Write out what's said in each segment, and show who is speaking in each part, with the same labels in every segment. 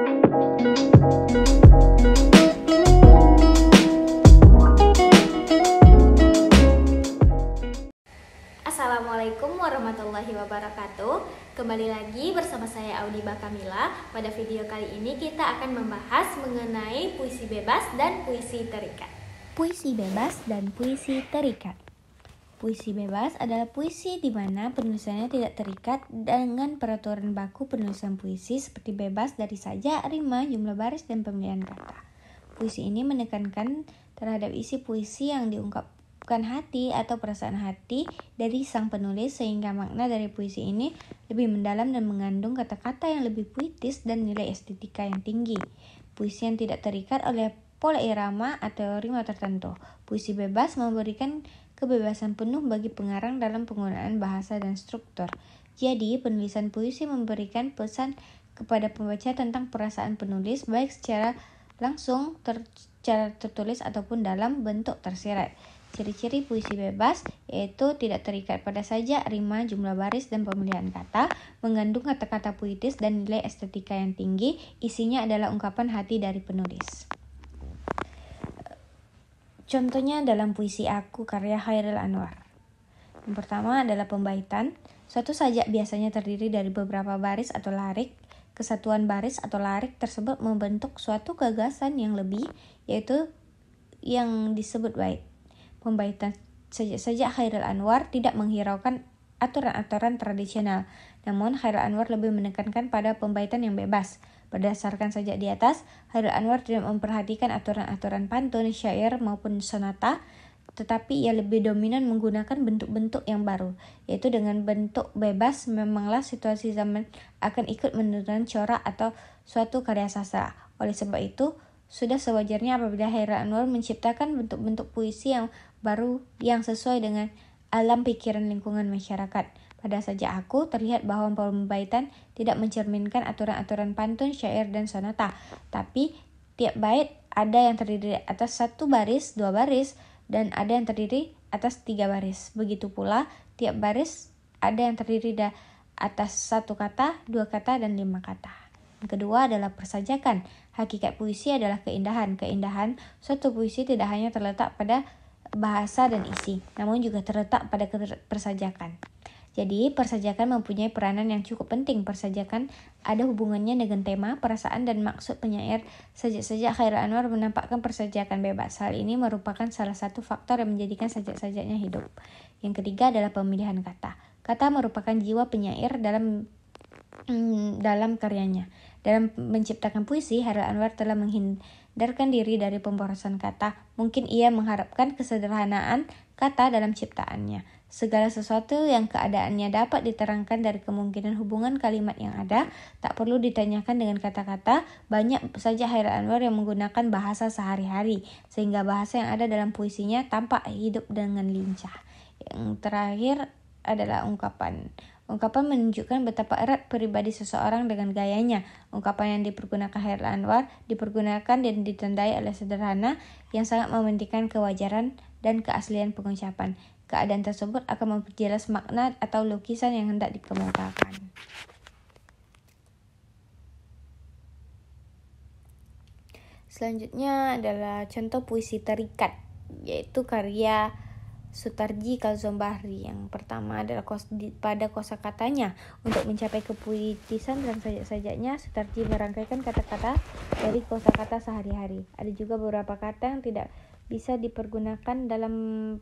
Speaker 1: Assalamualaikum warahmatullahi wabarakatuh. Kembali lagi bersama saya Audiba Kamila. Pada video kali ini kita akan membahas mengenai puisi bebas dan puisi terikat.
Speaker 2: Puisi bebas dan puisi terikat. Puisi bebas adalah puisi di mana penulisannya tidak terikat dengan peraturan baku penulisan puisi seperti bebas dari sajak, rima, jumlah baris, dan pemilihan kata. Puisi ini menekankan terhadap isi puisi yang diungkapkan hati atau perasaan hati dari sang penulis, sehingga makna dari puisi ini lebih mendalam dan mengandung kata-kata yang lebih puitis dan nilai estetika yang tinggi. Puisi yang tidak terikat oleh pola irama atau rima tertentu. Puisi bebas memberikan kebebasan penuh bagi pengarang dalam penggunaan bahasa dan struktur. Jadi, penulisan puisi memberikan pesan kepada pembaca tentang perasaan penulis, baik secara langsung, secara tertulis, ataupun dalam bentuk tersirat. Ciri-ciri puisi bebas yaitu tidak terikat pada sajak, rima, jumlah baris, dan pemilihan kata, mengandung kata-kata puitis dan nilai estetika yang tinggi, isinya adalah ungkapan hati dari penulis. Contohnya dalam puisi Aku karya Chairil Anwar. Yang pertama adalah pembaitan. Suatu sajak biasanya terdiri dari beberapa baris atau larik. Kesatuan baris atau larik tersebut membentuk suatu gagasan yang lebih, yaitu yang disebut bait. Pembaitan sajak Chairil Anwar tidak menghiraukan aturan-aturan tradisional, namun Chairil Anwar lebih menekankan pada pembaitan yang bebas. Berdasarkan sajak di atas, Chairil Anwar tidak memperhatikan aturan-aturan pantun, syair maupun sonata, tetapi ia lebih dominan menggunakan bentuk-bentuk yang baru, yaitu dengan bentuk bebas. Memanglah situasi zaman akan ikut menentukan corak atau suatu karya sastra. Oleh sebab itu, sudah sewajarnya apabila Chairil Anwar menciptakan bentuk-bentuk puisi yang baru yang sesuai dengan alam pikiran lingkungan masyarakat. Pada sajak Aku terlihat bahwa pembaitan tidak mencerminkan aturan-aturan pantun, syair, dan sonata, tapi tiap bait ada yang terdiri atas 1 baris, 2 baris, dan ada yang terdiri atas 3 baris. Begitu pula tiap baris ada yang terdiri atas 1 kata, 2 kata, dan 5 kata. Yang kedua adalah persajakan. Hakikat puisi adalah keindahan. Keindahan suatu puisi tidak hanya terletak pada bahasa dan isi, namun juga terletak pada persajakan. Jadi, persajakan mempunyai peranan yang cukup penting. Persajakan ada hubungannya dengan tema, perasaan, dan maksud penyair. Sajak-sajak Chairil Anwar menampakkan persajakan bebas. Hal ini merupakan salah satu faktor yang menjadikan sajak-sajaknya hidup. Yang ketiga adalah pemilihan kata. Kata merupakan jiwa penyair dalam karyanya. Dalam menciptakan puisi, Chairil Anwar telah menghindarkan diri dari pemborosan kata. Mungkin ia mengharapkan kesederhanaan kata dalam ciptaannya. Segala sesuatu yang keadaannya dapat diterangkan dari kemungkinan hubungan kalimat yang ada, tak perlu ditanyakan dengan kata-kata. Banyak saja Chairil Anwar yang menggunakan bahasa sehari-hari, sehingga bahasa yang ada dalam puisinya tampak hidup dengan lincah. Yang terakhir adalah ungkapan. Ungkapan menunjukkan betapa erat pribadi seseorang dengan gayanya. Ungkapan yang dipergunakan Chairil Anwar dipergunakan dan ditandai oleh sederhana yang sangat mementingkan kewajaran dan keaslian pengucapan. Keadaan tersebut akan memperjelas makna atau lukisan yang hendak dikemukakan. Selanjutnya adalah contoh puisi terikat, yaitu karya Sutarji Kazom-Bahri. Yang pertama adalah pada kosakatanya. Untuk mencapai kepuitisan dan sajak-sajaknya, Sutarji merangkaikan kata-kata dari kosakata sehari-hari. Ada juga beberapa kata yang tidak bisa dipergunakan dalam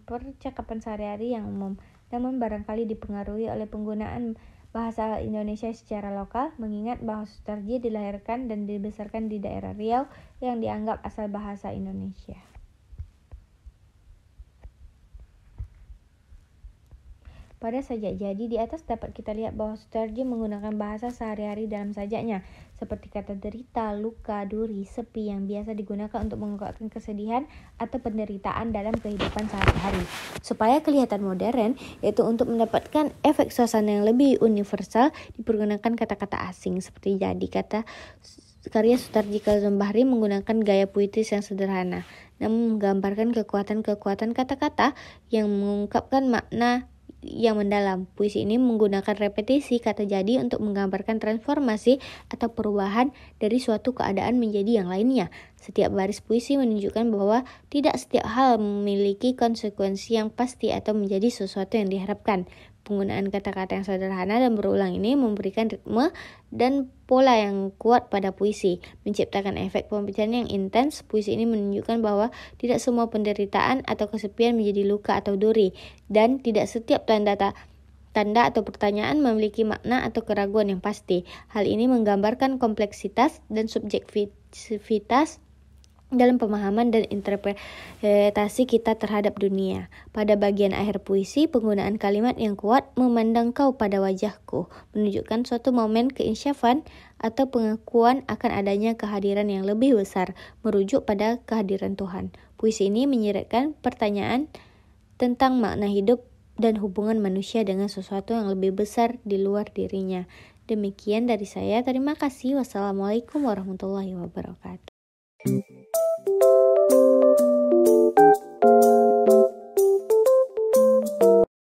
Speaker 2: percakapan sehari-hari yang umum, namun barangkali dipengaruhi oleh penggunaan bahasa Indonesia secara lokal, mengingat bahwa Sutarji dilahirkan dan dibesarkan di daerah Riau yang dianggap asal bahasa Indonesia. Pada sajak jadi di atas dapat kita lihat bahwa Sutarji menggunakan bahasa sehari-hari dalam sajaknya, seperti kata derita, luka, duri, sepi yang biasa digunakan untuk mengungkapkan kesedihan atau penderitaan dalam kehidupan sehari-hari. Supaya kelihatan modern, yaitu untuk mendapatkan efek suasana yang lebih universal, dipergunakan kata-kata asing seperti jadi. Karya Sutarji Kazom-Bahri menggunakan gaya puitis yang sederhana, namun menggambarkan kekuatan-kekuatan kata-kata yang mengungkapkan makna yang mendalam. Puisi ini menggunakan repetisi kata jadi untuk menggambarkan transformasi atau perubahan dari suatu keadaan menjadi yang lainnya. Setiap baris puisi menunjukkan bahwa tidak setiap hal memiliki konsekuensi yang pasti atau menjadi sesuatu yang diharapkan. Penggunaan kata-kata yang sederhana dan berulang ini memberikan ritme dan pola yang kuat pada puisi, menciptakan efek pembicaraan yang intens. Puisi ini menunjukkan bahwa tidak semua penderitaan atau kesepian menjadi luka atau duri, dan tidak setiap tanda atau pertanyaan memiliki makna atau keraguan yang pasti. Hal ini menggambarkan kompleksitas dan subjektivitas dalam pemahaman dan interpretasi kita terhadap dunia. Pada bagian akhir puisi, penggunaan kalimat yang kuat "memandang kau pada wajahku" menunjukkan suatu momen keinsyafan atau pengakuan akan adanya kehadiran yang lebih besar, merujuk pada kehadiran Tuhan. Puisi ini menyiratkan pertanyaan tentang makna hidup dan hubungan manusia dengan sesuatu yang lebih besar di luar dirinya. Demikian dari saya. Terima kasih. Wassalamualaikum warahmatullahi wabarakatuh.